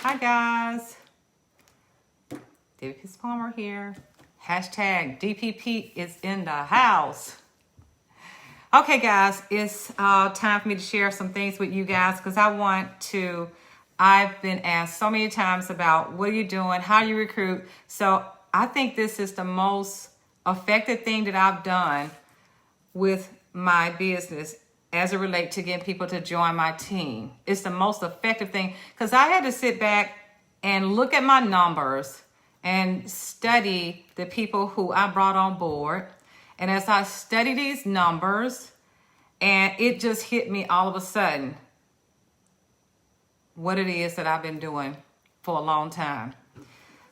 Hi guys, David P. Palmer here. Hashtag DPP is in the house. Okay guys, it's time for me to share some things with you guys because I've been asked so many times about what are you doing, how do you recruit. So I think this is the most effective thing that I've done with my business as it relates to getting people to join my team. It's the most effective thing because I had to sit back and look at my numbers and study the people who I brought on board. And as I study these numbers, and it just hit me all of a sudden what it is that I've been doing for a long time.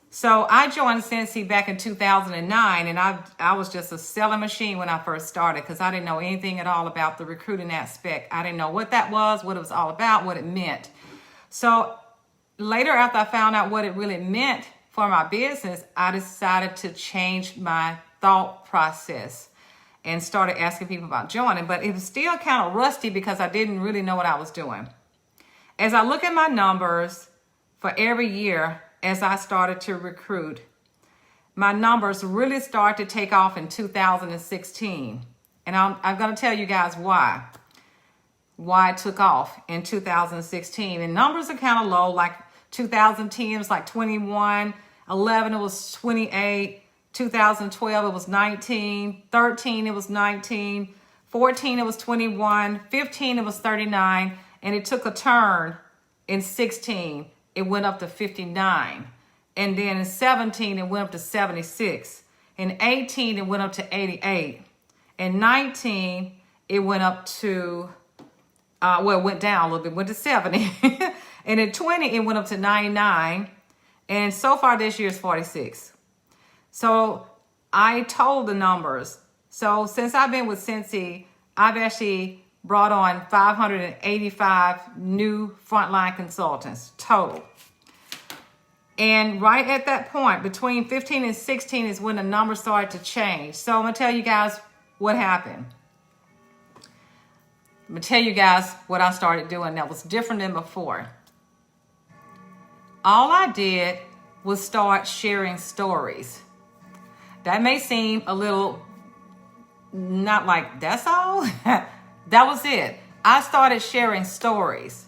So I joined Cincy back in 2009, and I was just a selling machine when I first started because I didn't know anything at all about the recruiting aspect. I didn't know what that was, what it was all about, what it meant. So later, after I found out what it really meant for my business, I decided to change my thought process and started asking people about joining. But it was still kind of rusty because I didn't really know what I was doing. As I look at my numbers for every year, as I started to recruit, my numbers really started to take off in 2016. And I'm going to tell you guys why it took off in 2016. And numbers are kind of low, like 2010 was like 21, 11 it was 28, 2012 it was 19, 13 it was 19, 14 it was 21, 15 it was 39, and it took a turn in 16. It went up to 59. And then in 17, it went up to 76. In 18, it went up to 88. In 19, it went up to, it went down a little bit, went to 70. And in 20, it went up to 99. And so far this year is 46. So I told the numbers. So since I've been with Cincy, I've actually brought on 585 new frontline consultants total. And right at that point, between 15 and 16 is when the numbers started to change. So I'm going to tell you guys what happened. I'm going to tell you guys what I started doing that was different than before. All I did was start sharing stories. That may seem a little not like that's all. That was it. I started sharing stories.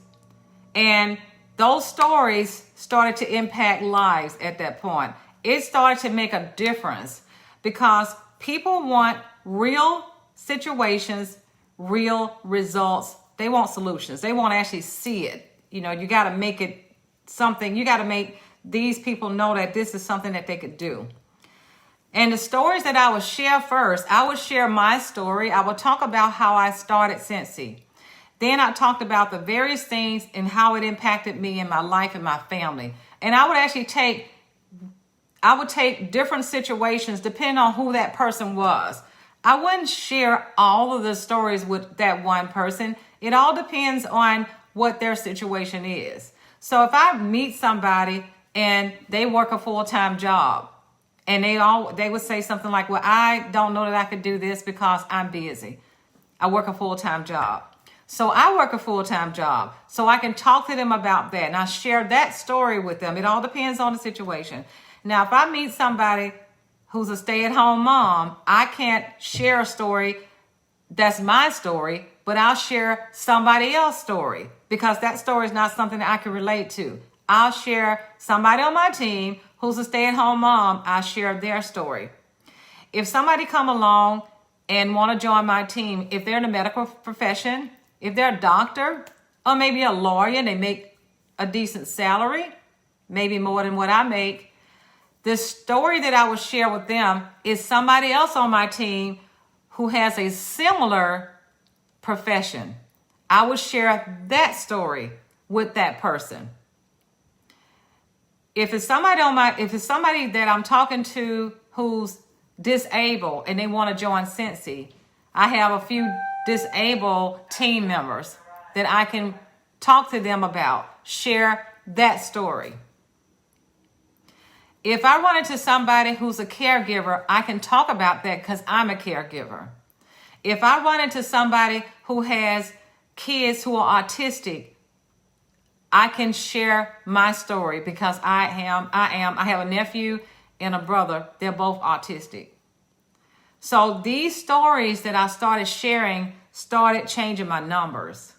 And those stories started to impact lives at that point. It started to make a difference because people want real situations, real results. They want solutions. They want to actually see it. You know, you got to make it something. You got to make these people know that this is something that they could do. And the stories that I would share first, I would share my story. I would talk about how I started Cincy. Then I talked about the various things and how it impacted me in my life and my family. And I would actually take different situations depending on who that person was. I wouldn't share all of the stories with that one person. It all depends on what their situation is. So if I meet somebody and they work a full-time job, and they would say something like, well, I don't know that I could do this because I'm busy. I work a full-time job. So I work a full-time job. So I can talk to them about that. And I share that story with them. It all depends on the situation. Now, if I meet somebody who's a stay-at-home mom, I can't share a story that's my story, but I'll share somebody else's story because that story is not something that I can relate to. I'll share somebody on my team who's a stay-at-home mom. I share their story. If somebody come along and want to join my team, if they're in the medical profession, if they're a doctor or maybe a lawyer and they make a decent salary, maybe more than what I make, the story that I would share with them is somebody else on my team who has a similar profession. I would share that story with that person. If it's somebody that I'm talking to who's disabled and they want to join Cincy, I have a few disabled team members that I can talk to them about, share that story. If I run into somebody who's a caregiver, I can talk about that because I'm a caregiver. If I run into somebody who has kids who are autistic, I can share my story because I have a nephew and a brother. They're both autistic. So these stories that I started sharing started changing my numbers.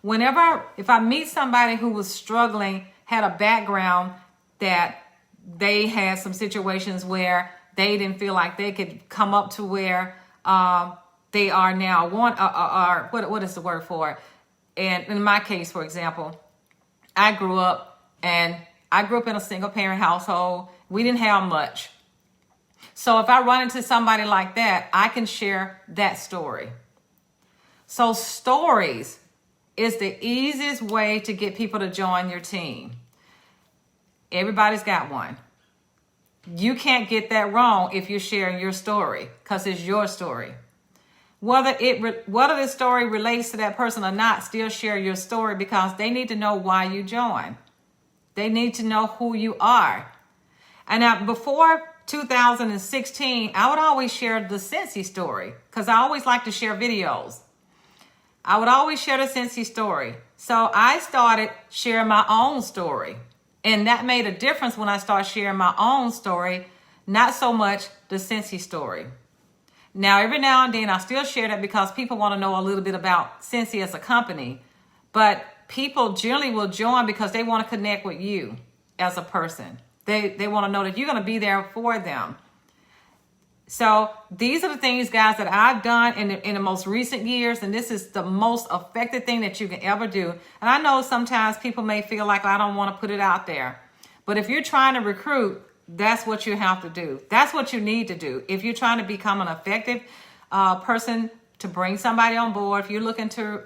If I meet somebody who was struggling, had a background that they had some situations where they didn't feel like they could come up to where they are now. What is the word for it? And in my case, for example, I grew up in a single parent household. We didn't have much. So if I run into somebody like that, I can share that story. So stories is the easiest way to get people to join your team. Everybody's got one. You can't get that wrong if you're sharing your story because it's your story. Whether the story relates to that person or not, still share your story because they need to know why you joined. They need to know who you are. And now before 2016, I would always share the Cincy story because I always like to share videos. I would always share the Cincy story. So I started sharing my own story. And that made a difference when I started sharing my own story, not so much the Cincy story. Now, every now and then I still share that because people want to know a little bit about Cincy as a company. But people generally will join because they want to connect with you as a person. They want to know that you're going to be there for them. So these are the things, guys, that I've done in the most recent years. And this is the most effective thing that you can ever do. And I know sometimes people may feel like I don't want to put it out there. But if you're trying to recruit, that's what you have to do. That's what you need to do. If you're trying to become an effective person to bring somebody on board, if you're looking to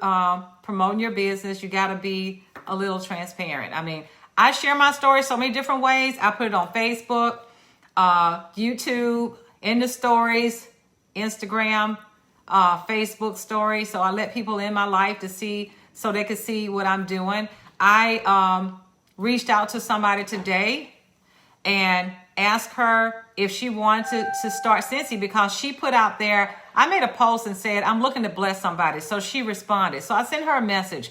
promote your business, you got to be a little transparent. I mean, I share my story so many different ways. I put it on Facebook, YouTube, in the stories, Instagram, Facebook stories. So I let people in my life to see, so they could see what I'm doing. I reached out to somebody today and asked her if she wanted to start Cincy because she put out there, I made a post and said, I'm looking to bless somebody. So she responded. So I sent her a message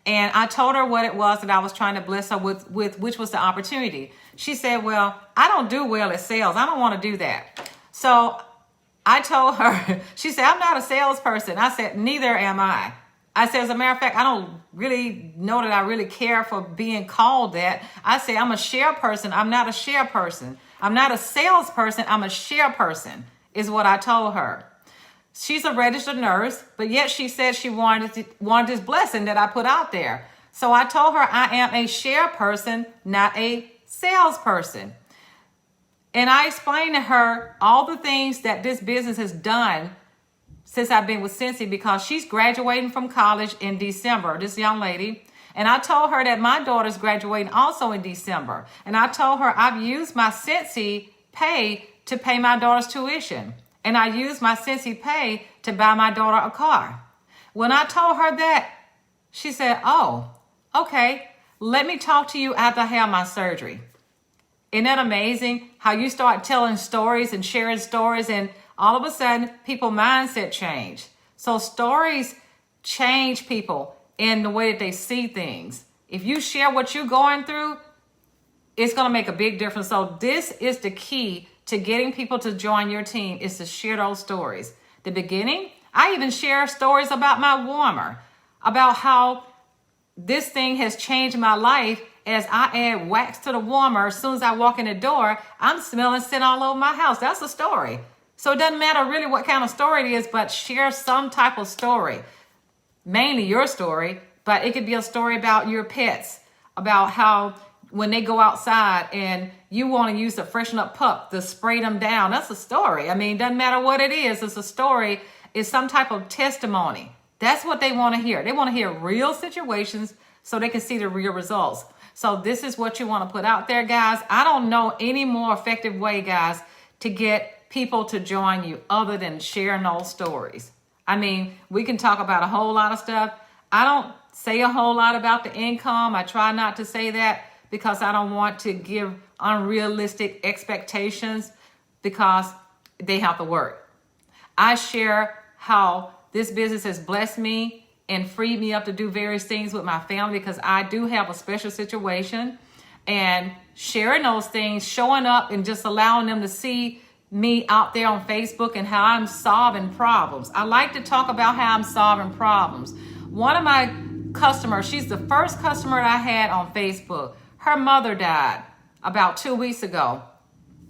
and I told her what it was that I was trying to bless her with, which was the opportunity. She said, well, I don't do well at sales. I don't want to do that. So I told her, she said, I'm not a salesperson. I said, neither am I. I said, as a matter of fact, I don't really know that I really care for being called that. I say, I'm a share person. I'm not a share person. I'm not a salesperson. I'm a share person is what I told her. She's a registered nurse, but yet she said she wanted this blessing that I put out there. So I told her I am a share person, not a salesperson. And I explained to her all the things that this business has done since I've been with Cincy because she's graduating from college in December, this young lady. And I told her that my daughter's graduating also in December. And I told her I've used my Cincy pay to pay my daughter's tuition. And I used my Cincy pay to buy my daughter a car. When I told her that, she said, oh, okay, let me talk to you after I have my surgery. Isn't that amazing how you start telling stories and sharing stories and all of a sudden people's mindset change. So stories change people in the way that they see things. If you share what you're going through, it's going to make a big difference. So this is the key to getting people to join your team is to share those stories. The beginning, I even share stories about my warmer, about how this thing has changed my life. As I add wax to the warmer, as soon as I walk in the door, I'm smelling scent all over my house. That's a story. So it doesn't matter really what kind of story it is, but share some type of story. Mainly your story, but it could be a story about your pets, about how when they go outside and you want to use a freshen up pup to spray them down. That's a story. I mean, it doesn't matter what it is. It's a story. It's some type of testimony. That's what they want to hear. They want to hear real situations so they can see the real results. So this is what you want to put out there, guys. I don't know any more effective way, guys, to get people to join you other than sharing those stories. I mean, we can talk about a whole lot of stuff. I don't say a whole lot about the income. I try not to say that because I don't want to give unrealistic expectations because they have to work. I share how this business has blessed me and freed me up to do various things with my family, because I do have a special situation. And sharing those things, showing up and just allowing them to see me out there on Facebook and how I'm solving problems. I like to talk about how I'm solving problems. One of my customers, she's the first customer that I had on Facebook. Her mother died about 2 weeks ago.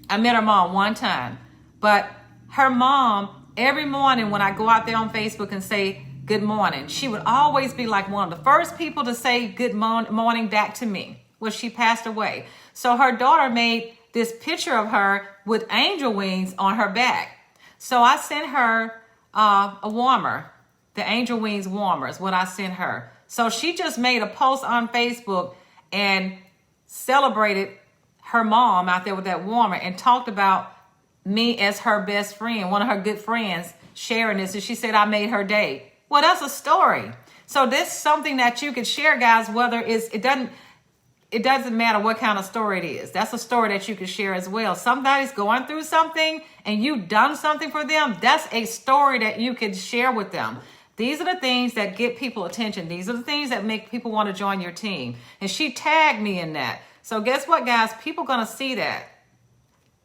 I met her mom one time, but her mom, every morning when I go out there on Facebook and say good morning, she would always be like one of the first people to say good morning back to me. Well, she passed away. So her daughter made this picture of her with angel wings on her back. So I sent her a warmer. The angel wings warmer is what I sent her. So she just made a post on Facebook and celebrated her mom out there with that warmer and talked about me as her best friend, one of her good friends, sharing this. And she said, I made her day. Well, that's a story. So this is something that you could share, guys, whether it doesn't matter what kind of story it is. That's a story that you can share as well. Somebody's going through something and you've done something for them. That's a story that you can share with them. These are the things that get people attention. These are the things that make people want to join your team. And she tagged me in that. So guess what, guys? People are going to see that.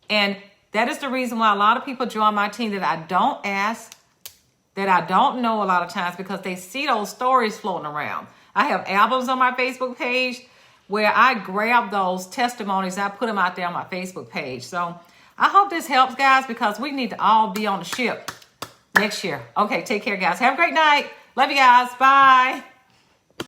And that is the reason why a lot of people join my team that I don't ask, that I don't know a lot of times, because they see those stories floating around. I have albums on my Facebook page where I grab those testimonies, I put them out there on my Facebook page. So I hope this helps, guys, because we need to all be on the ship next year. Okay, take care, guys. Have a great night. Love you guys. Bye.